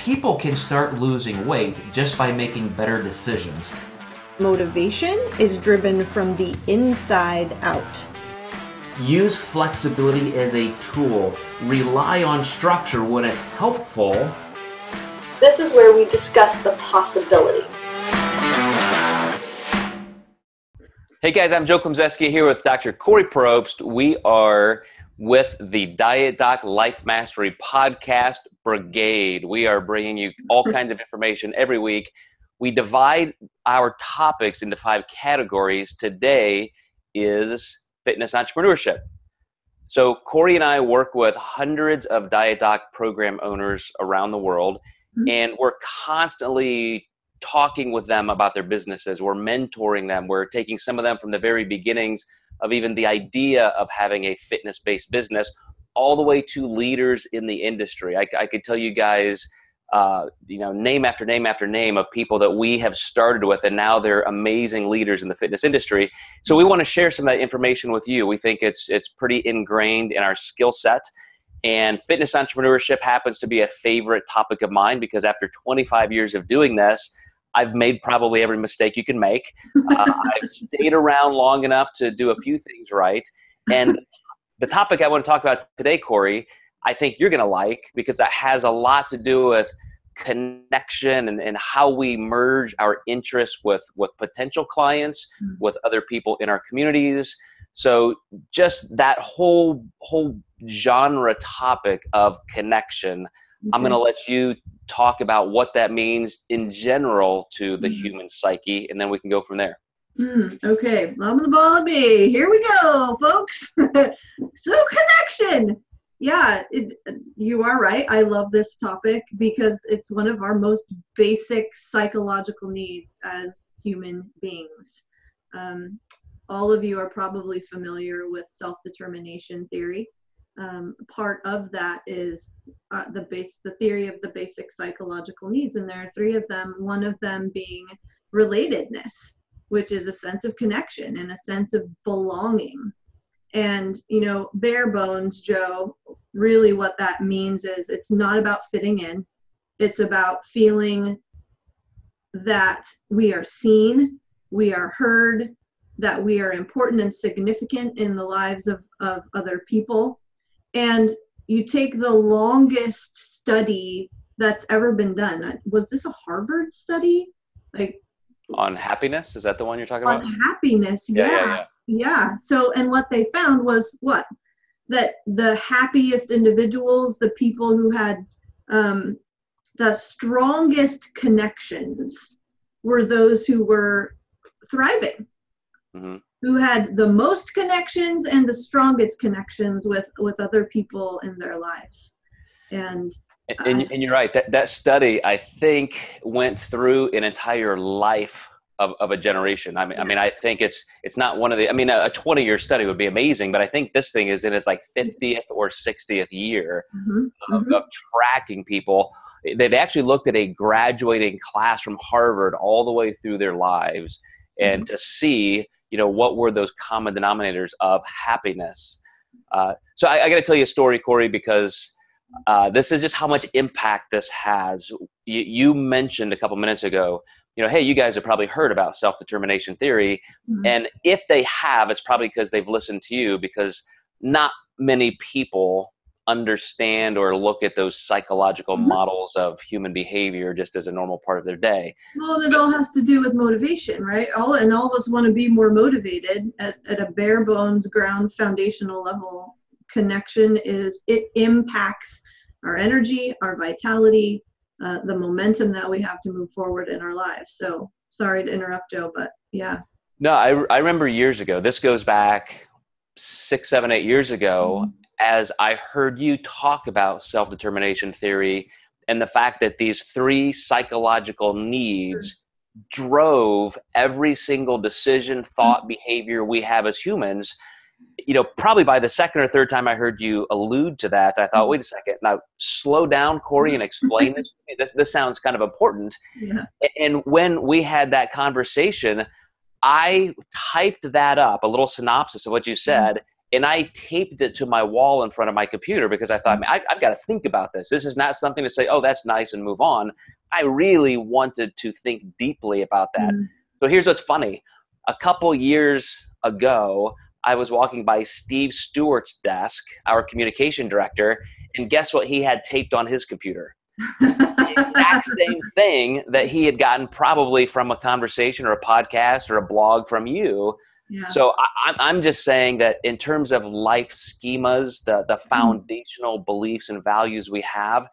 people can start losing weight just by making better decisions. Motivation is driven from the inside out. Use flexibility as a tool. Rely on structure when it's helpful. This is where we discuss the possibilities. Hey guys, I'm Joe Klemczewski here with Dr. Kori Propst. We are with the Diet Doc Life Mastery Podcast Brigade. We are bringing you all kinds of information every week. We divide our topics into 5 categories. Today is fitness entrepreneurship. So Kori and I work with hundreds of Diet Doc program owners around the world, and we're constantly talking with them about their businesses. We're mentoring them. We're taking some of them from the very beginnings of even the idea of having a fitness-based business all the way to leaders in the industry. I could tell you guys, name after name after name of people that we have started with, and now they're amazing leaders in the fitness industry. So we want to share some of that information with you. We think it's pretty ingrained in our skill set. And fitness entrepreneurship happens to be a favorite topic of mine because after 25 years of doing this, I've made probably every mistake you can make. I've stayed around long enough to do a few things right. And the topic I want to talk about today, Kori, I think you're going to like, because that has a lot to do with connection and how we merge our interests with potential clients, with other people in our communities. So just that whole genre topic of connection, okay. I'm going to let you talk about what that means in general to the human psyche, and then we can go from there. Okay, love the ball of me. Here we go, folks. So connection. Yeah, you are right. I love this topic because it's one of our most basic psychological needs as human beings. All of you are probably familiar with self-determination theory. Part of that is the theory of the basic psychological needs, and there are 3 of them, one of them being relatedness, which is a sense of connection and a sense of belonging. And, bare bones, Joe, really what that means is it's not about fitting in. It's about feeling that we are seen, we are heard, that we are important and significant in the lives of other people. And you take the longest study that's ever been done. Was this a Harvard study? On happiness? Is that the one you're talking about? On happiness, yeah. So, and what they found was what? That the happiest individuals, the people who had the strongest connections, were those who were thriving, who had the most connections and the strongest connections with other people in their lives. And you're right. That study, I think, went through an entire life of a generation. I mean, I think it's not one of the. I mean, a 20-year study would be amazing, but I think this thing is in its 50th or 60th year of tracking people. They've actually looked at a graduating class from Harvard all the way through their lives, and to see, what were those common denominators of happiness. So I got to tell you a story, Kori, because this is just how much impact this has. You mentioned a couple minutes ago, hey, you guys have probably heard about self-determination theory. And if they have, it's probably because they've listened to you, because not many people understand or look at those psychological models of human behavior just as a normal part of their day. Well, it all has to do with motivation, right? All of us want to be more motivated at a bare bones ground foundational level. Connection it impacts our energy, our vitality, the momentum that we have to move forward in our lives. So sorry to interrupt, Joe, but yeah. No, I remember years ago, this goes back 6, 7, 8 years ago, as I heard you talk about self-determination theory and the fact that these 3 psychological needs drove every single decision, thought, behavior we have as humans. Probably by the 2nd or 3rd time I heard you allude to that, I thought, wait a second, now slow down, Kori, and explain this. This sounds kind of important. Yeah. And when we had that conversation, I typed that up, a little synopsis of what you said, And I taped it to my wall in front of my computer because I thought, I've got to think about this. This is not something to say, oh, that's nice and move on. I really wanted to think deeply about that. So here's what's funny. A couple years ago, I was walking by Steve Stewart's desk, our communication director, and guess what he had taped on his computer? The exact same thing that he had gotten probably from a conversation or a podcast or a blog from you. Yeah. So I'm just saying that in terms of life schemas, the foundational beliefs and values we have,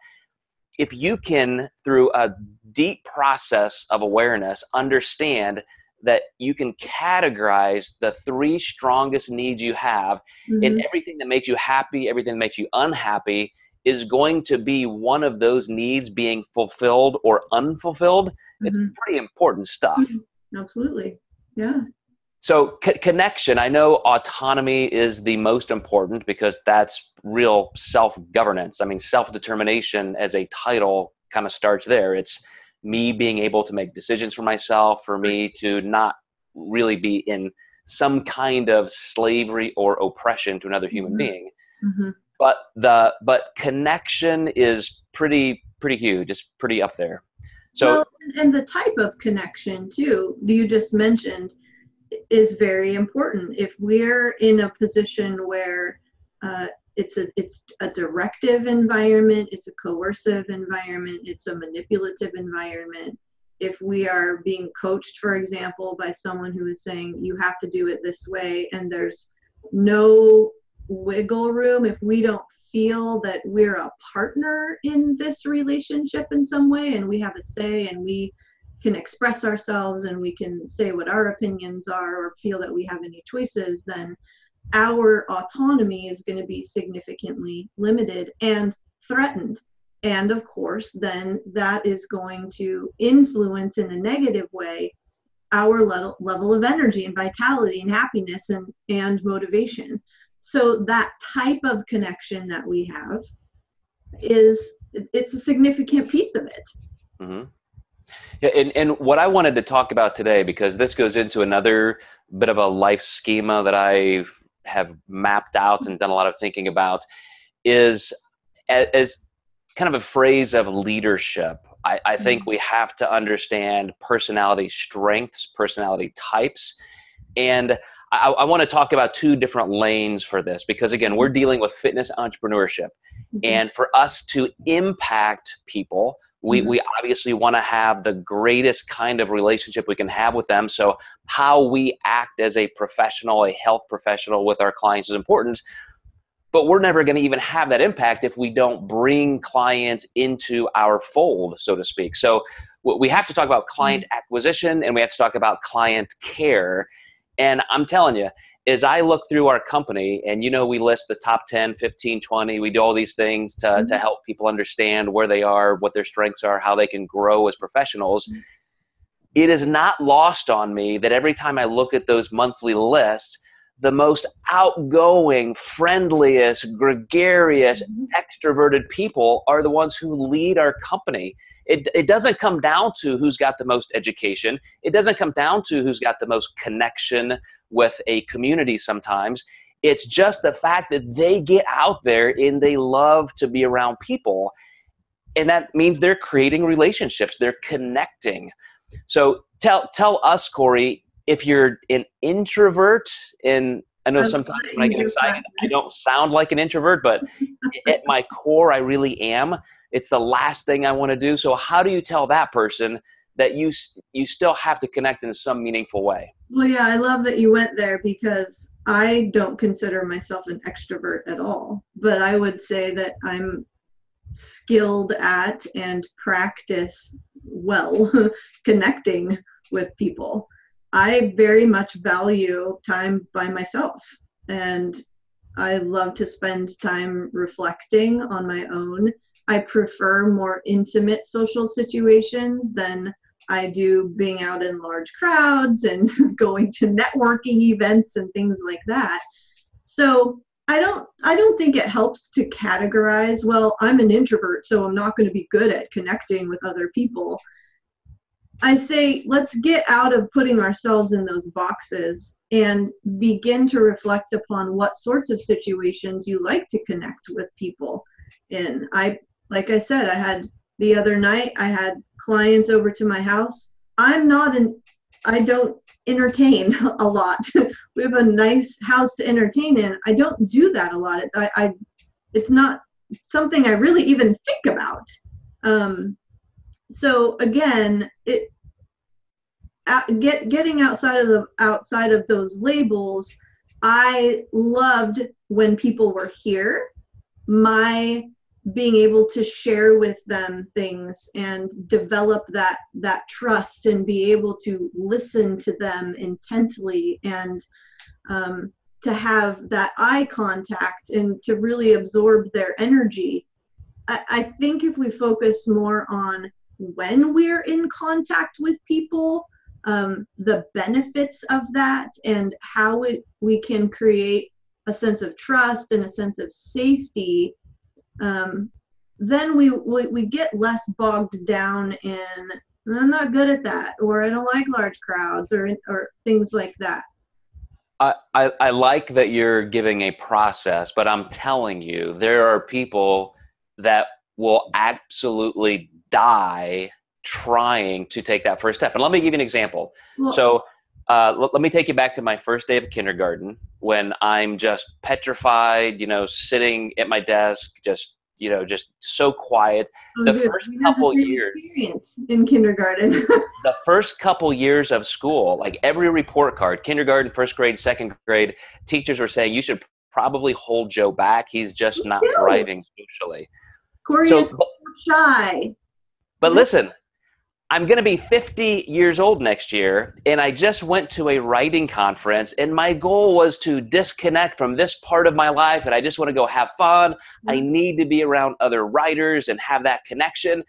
if you can, through a deep process of awareness, understand that you can categorize the 3 strongest needs you have, and everything that makes you happy, everything that makes you unhappy is going to be one of those needs being fulfilled or unfulfilled. It's pretty important stuff. Absolutely. Yeah. So connection, I know autonomy is the most important because that's real self-governance. I mean, self-determination as a title kind of starts there. It's me being able to make decisions for myself, for me to not really be in some kind of slavery or oppression to another human being. But connection is pretty huge. It's pretty up there. So, well, and the type of connection too, you just mentioned, is very important. If we're in a position where it's a directive environment, it's a coercive environment, it's a manipulative environment. If we are being coached, for example, by someone who is saying you have to do it this way, and there's no wiggle room, if we don't feel that we're a partner in this relationship in some way, and we have a say, and we can express ourselves, and we can say what our opinions are, or feel that we have any choices, then our autonomy is going to be significantly limited and threatened. And of course, then that is going to influence in a negative way our level of energy and vitality and happiness and motivation. So that type of connection that we have it's a significant piece of it. Yeah, and what I wanted to talk about today, because this goes into another bit of a life schema that I have mapped out and done a lot of thinking about, is as kind of a phrase of leadership. I think we have to understand personality strengths, personality types, and I want to talk about 2 different lanes for this, because again, we're dealing with fitness entrepreneurship, and for us to impact people, we obviously want to have the greatest kind of relationship we can have with them. So how we act as a professional, a health professional with our clients is important, but we're never going to even have that impact if we don't bring clients into our fold, so to speak. So we have to talk about client acquisition, and we have to talk about client care. And I'm telling you, as I look through our company, and we list the top 10, 15, 20, we do all these things to help people understand where they are, what their strengths are, how they can grow as professionals. It is not lost on me that every time I look at those monthly lists, the most outgoing, friendliest, gregarious, extroverted people are the ones who lead our company. It doesn't come down to who's got the most education. It doesn't come down to who's got the most connection with a community sometimes. It's just the fact that they get out there and they love to be around people. And that means they're creating relationships. They're connecting. So tell us, Kori, if you're an introvert, and I know sometimes when I get excited, I don't sound like an introvert, but at my core, I really am. It's the last thing I want to do. So how do you tell that person that you still have to connect in some meaningful way? Well, yeah, I love that you went there, because I don't consider myself an extrovert at all, but I would say that I'm skilled at and practice well connecting with people. I very much value time by myself, and I love to spend time reflecting on my own. I prefer more intimate social situations than I do being out in large crowds and going to networking events and things like that. So I don't think it helps to categorize, well, I'm an introvert, so I'm not going to be good at connecting with other people. I say, let's get out of putting ourselves in those boxes and begin to reflect upon what sorts of situations you like to connect with people in. Like I said, the other night, I had clients over to my house. I don't entertain a lot. We have a nice house to entertain in. I don't do that a lot. It's not something I really even think about. So again, getting outside of those labels. I loved when people were here. My being able to share with them things and develop that trust and be able to listen to them intently and to have that eye contact and to really absorb their energy. I think if we focus more on when we're in contact with people, the benefits of that and how we can create a sense of trust and a sense of safety, then we get less bogged down in, I'm not good at that, or I don't like large crowds, or things like that. I like that you're giving a process, but I'm telling you, there are people that will absolutely die trying to take that first step. And let me give you an example. Well, let me take you back to my first day of kindergarten when I'm just petrified, sitting at my desk, just so quiet. First couple years experience in kindergarten. The first couple years of school, like every report card, kindergarten, first grade, second grade, teachers were saying, you should probably hold Joe back. He's just not thriving socially. Kori is so shy. But listen, I'm going to be 50 years old next year, and I just went to a writing conference, and my goal was to disconnect from this part of my life, and I just want to go have fun. I need to be around other writers and have that connection.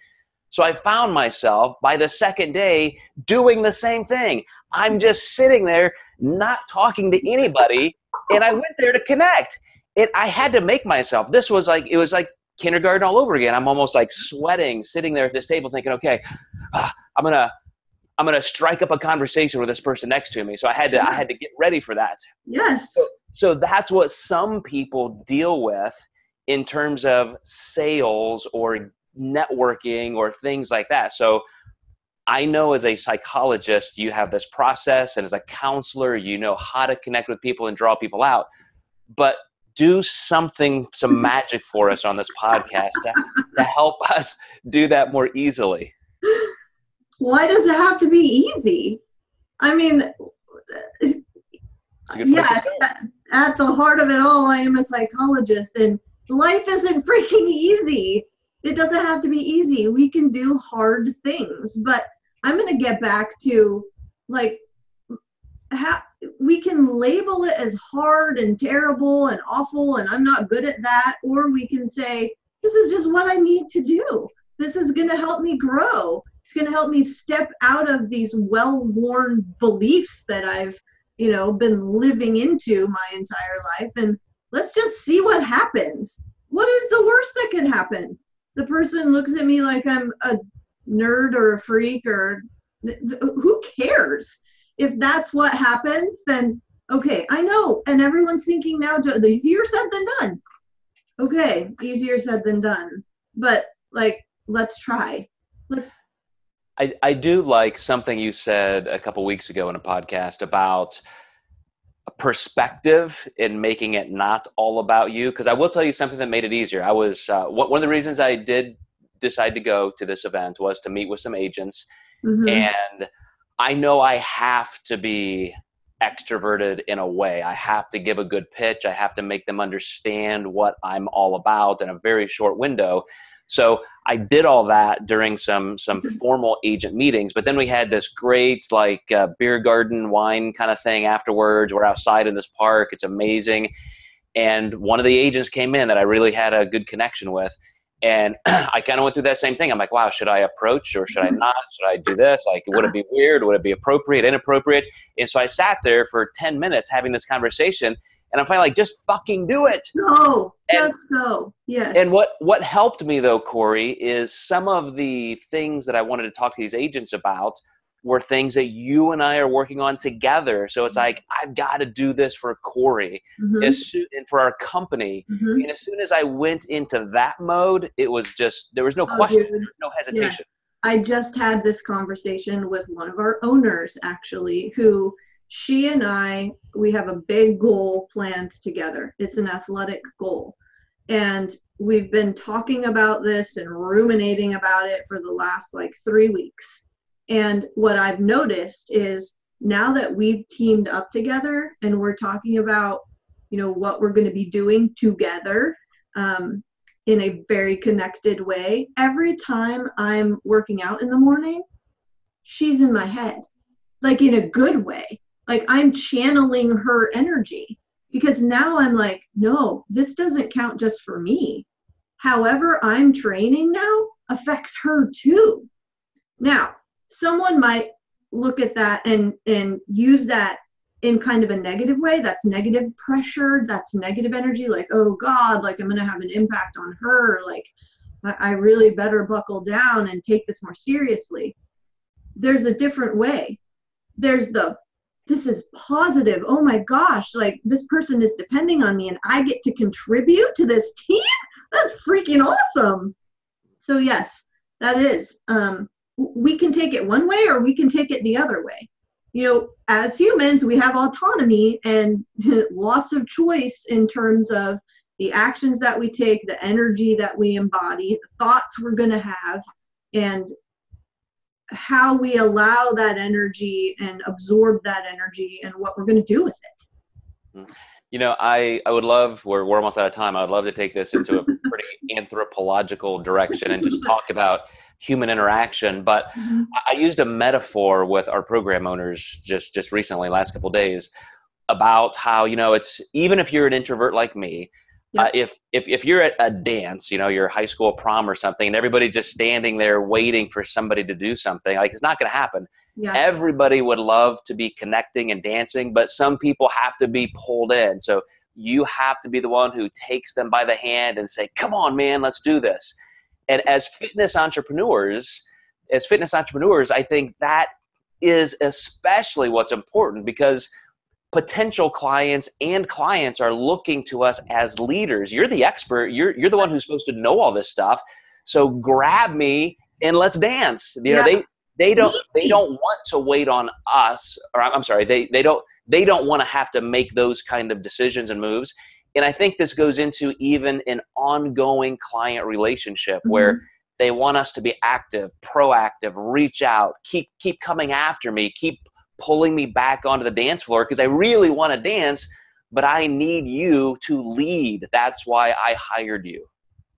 So I found myself by the second day doing the same thing. I'm just sitting there, not talking to anybody, and I went there to connect. I had to make myself. It was like kindergarten all over again. I'm almost like sweating, sitting there at this table thinking, okay, I'm gonna strike up a conversation with this person next to me. So I had to get ready for that. Yes. So that's what some people deal with in terms of sales or networking or things like that. So I know as a psychologist, you have this process, and as a counselor, you know how to connect with people and draw people out. But do some magic for us on this podcast to help us do that more easily. Why does it have to be easy? I mean, yes, at the heart of it all, I am a psychologist, and life isn't freaking easy. It doesn't have to be easy. We can do hard things, but I'm going to get back to how we can label it as hard and terrible and awful and I'm not good at that, or we can say, this is just what I need to do. This is going to help me grow. It's going to help me step out of these well-worn beliefs that I've, been living into my entire life. And let's just see what happens. What is the worst that could happen? The person looks at me like I'm a nerd or a freak, or who cares? If that's what happens, then okay, I know. And everyone's thinking now, easier said than done. Okay, easier said than done. But let's try. I do like something you said a couple weeks ago in a podcast about a perspective in making it not all about you. Because I will tell you something that made it easier. I was one of the reasons I did decide to go to this event was to meet with some agents. Mm-hmm. And I know I have to be extroverted in a way. I have to give a good pitch. I have to make them understand what I'm all about in a very short window. So I did all that during some formal agent meetings, but then we had this great beer garden wine kind of thing afterwards. We're outside in this park. It's amazing. And one of the agents came in that I really had a good connection with. And I kind of went through that same thing. I'm like, wow, should I approach or should I not? Should I do this? Would it be weird? Would it be appropriate, inappropriate? And so I sat there for 10 minutes having this conversation. And I'm finally just fucking do it. Just go. Yes. And what helped me though, Kori, is some of the things that I wanted to talk to these agents about were things that you and I are working on together. So it's like, I've got to do this for Kori and for our company. And as soon as I went into that mode, it was just, there was no question, dude. there was no hesitation. Yes. I just had this conversation with one of our owners, actually, who she and I, we have a big goal planned together. It's an athletic goal. And we've been talking about this and ruminating about it for the last like 3 weeks. And what I've noticed is now that we've teamed up together and we're talking about, you know, what we're going to be doing together, in a very connected way. Every time I'm working out in the morning, she's in my head, like in a good way. Like I'm channeling her energy because now I'm like, no, this doesn't count just for me. However I'm training now affects her too. Now, someone might look at that and use that in kind of a negative way. That's negative pressure. That's negative energy. Like, oh God, like I'm going to have an impact on her. Like I really better buckle down and take this more seriously. There's a different way. There's this is positive. Oh my gosh, like this person is depending on me and I get to contribute to this team. That's freaking awesome. So yes, that is, we can take it one way or we can take it the other way. You know, as humans, we have autonomy and lots of choice in terms of the actions that we take, the energy that we embody, the thoughts we're going to have, and how we allow that energy and absorb that energy and what we're going to do with it. You know, I would love, we're almost out of time. I would love to take this into a pretty anthropological direction and just talk about human interaction. But I used a metaphor with our program owners just recently, last couple of days, about how, you know, it's, even if you're an introvert like me, if you're at a dance, you know, your high school prom or something, and everybody's just standing there waiting for somebody to do something, like it's not going to happen. Yeah. Everybody would love to be connecting and dancing, but some people have to be pulled in. So you have to be the one who takes them by the hand and say, come on, man, let's do this. And as fitness entrepreneurs, I think that is especially what's important, because potential clients and clients are looking to us as leaders. You're the expert. You're the one who's supposed to know all this stuff. So grab me and let's dance. You know, they don't want to wait on us, or I'm sorry, they don't want to have to make those kind of decisions and moves. And I think this goes into even an ongoing client relationship where they want us to be active, proactive, reach out, keep coming after me, keep pulling me back onto the dance floor because I really want to dance, but I need you to lead. That's why I hired you.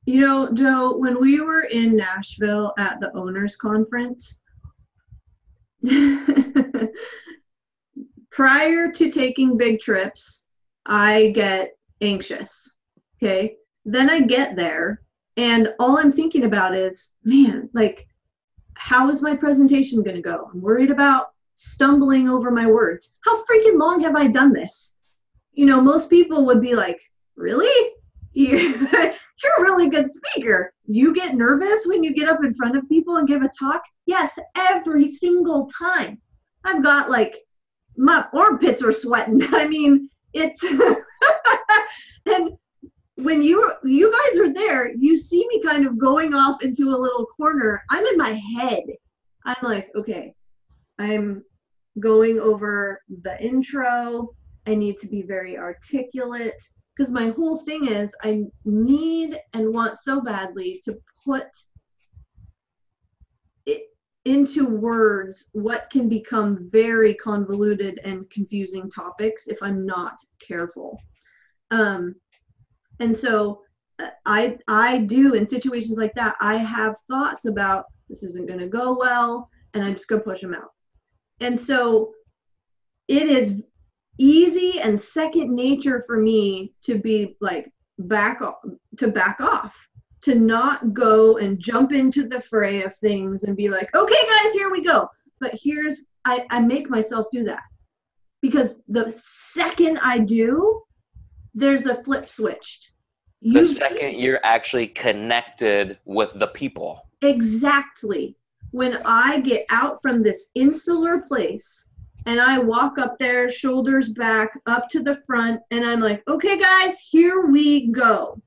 You know, Joe, when we were in Nashville at the owners conference, prior to taking big trips, I get anxious. Okay. Then I get there and all I'm thinking about is, man, like, how is my presentation going to go? I'm worried about stumbling over my words. How freaking long have I done this? You know, most people would be like, really? You're a really good speaker. You get nervous when you get up in front of people and give a talk? Yes, every single time. I've got like, my armpits are sweating. I mean, it's, and when you guys are there, you see me kind of going off into a little corner. I'm in my head. I'm like, okay, I'm going over the intro. I need to be very articulate because my whole thing is I need and want so badly to put it into words what can become very convoluted and confusing topics if I'm not careful. And so I do, in situations like that, I have thoughts about this isn't going to go well, and I'm just going to push them out. And so it is easy and second nature for me to be like back off, to not go and jump into the fray of things and be like, okay, guys, here we go. But I make myself do that because the second I do, there's a flip switched. The second you're actually connected with the people. Exactly. when I get out from this insular place and I walk up there, shoulders back, up to the front, and I'm like, okay, guys, here we go.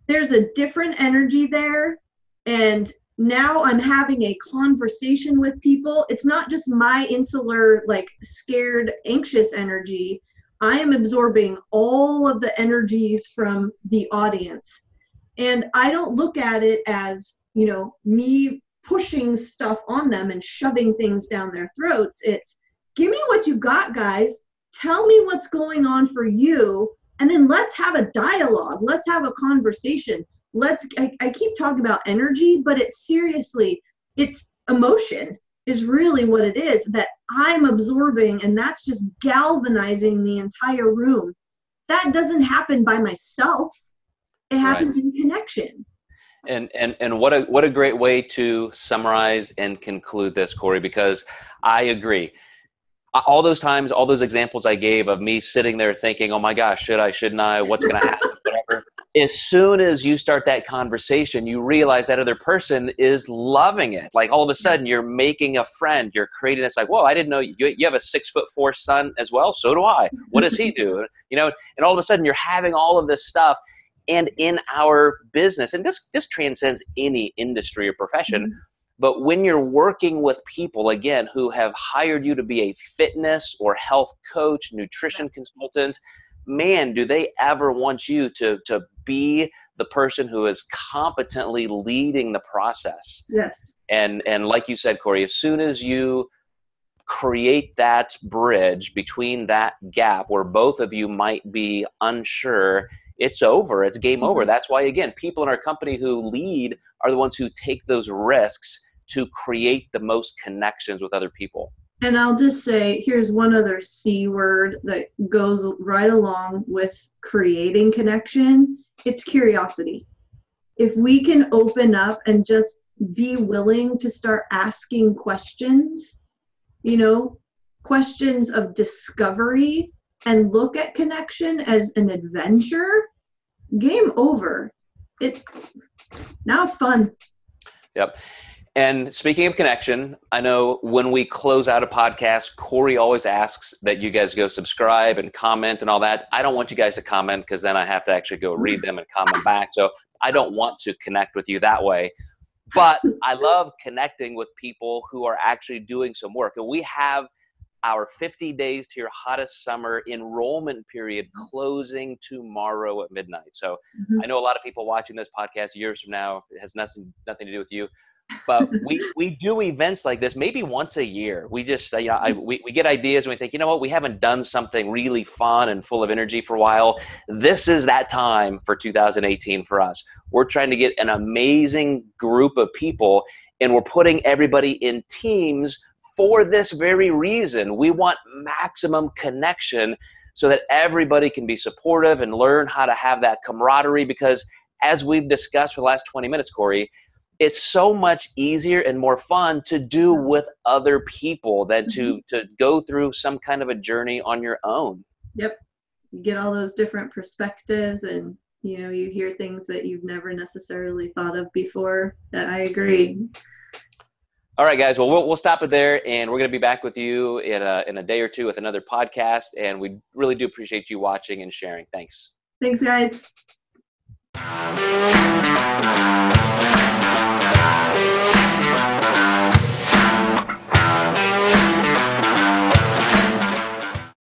There's a different energy there. And now I'm having a conversation with people. It's not just my insular, like scared, anxious energy. I am absorbing all of the energies from the audience. And I don't look at it as, you know, me pushing stuff on them and shoving things down their throats. It's, give me what you got, guys. Tell me what's going on for you. And then let's have a dialogue. Let's have a conversation. I keep talking about energy, but it's seriously, it's emotion is really what it is that I'm absorbing, and that's just galvanizing the entire room. That doesn't happen by myself. It happens in connection. And what a great way to summarize and conclude this, Kori, because I agree. All those times, all those examples I gave of me sitting there thinking, oh my gosh, should I, shouldn't I, what's going to happen, whatever. As soon as you start that conversation, you realize that other person is loving it. Like all of a sudden you're making a friend, you're creating this like, whoa, I didn't know you have a 6'4" son as well. So do I. What does he do? You know, and all of a sudden you're having all of this stuff. And in our business, and this transcends any industry or profession, but when you're working with people, again, who have hired you to be a fitness or health coach, nutrition consultant, man, do they ever want you to be the person who is competently leading the process. Yes. And like you said, Kori, as soon as you create that bridge between that gap where both of you might be unsure, it's over. It's game over. That's why, again, people in our company who lead are the ones who take those risks to create the most connections with other people. And I'll just say, here's one other C word that goes right along with creating connection. It's curiosity. If we can open up and just be willing to start asking questions, you know, questions of discovery, and look at connection as an adventure, game over. Now it's fun. Yep. And speaking of connection, I know when we close out a podcast, Kori always asks that you guys go subscribe and comment and all that. I don't want you guys to comment because then I have to actually go read them and comment back. So I don't want to connect with you that way. But I love connecting with people who are actually doing some work. And we have our 50 Days to Your Hottest Summer enrollment period closing tomorrow at midnight. So I know a lot of people watching this podcast years from now, it has nothing to do with you. But we do events like this maybe once a year. We just, we get ideas and we think, you know what, we haven't done something really fun and full of energy for a while. This is that time for 2018 for us. We're trying to get an amazing group of people, and we're putting everybody in teams for this very reason. We want maximum connection so that everybody can be supportive and learn how to have that camaraderie, because as we've discussed for the last 20 minutes, Kori, it's so much easier and more fun to do with other people than to go through some kind of a journey on your own. Yep. You get all those different perspectives, and you know, you hear things that you've never necessarily thought of before. I agree. All right, guys. Well, we'll stop it there, and we're going to be back with you in a day or two with another podcast. And we really do appreciate you watching and sharing. Thanks. Thanks, guys.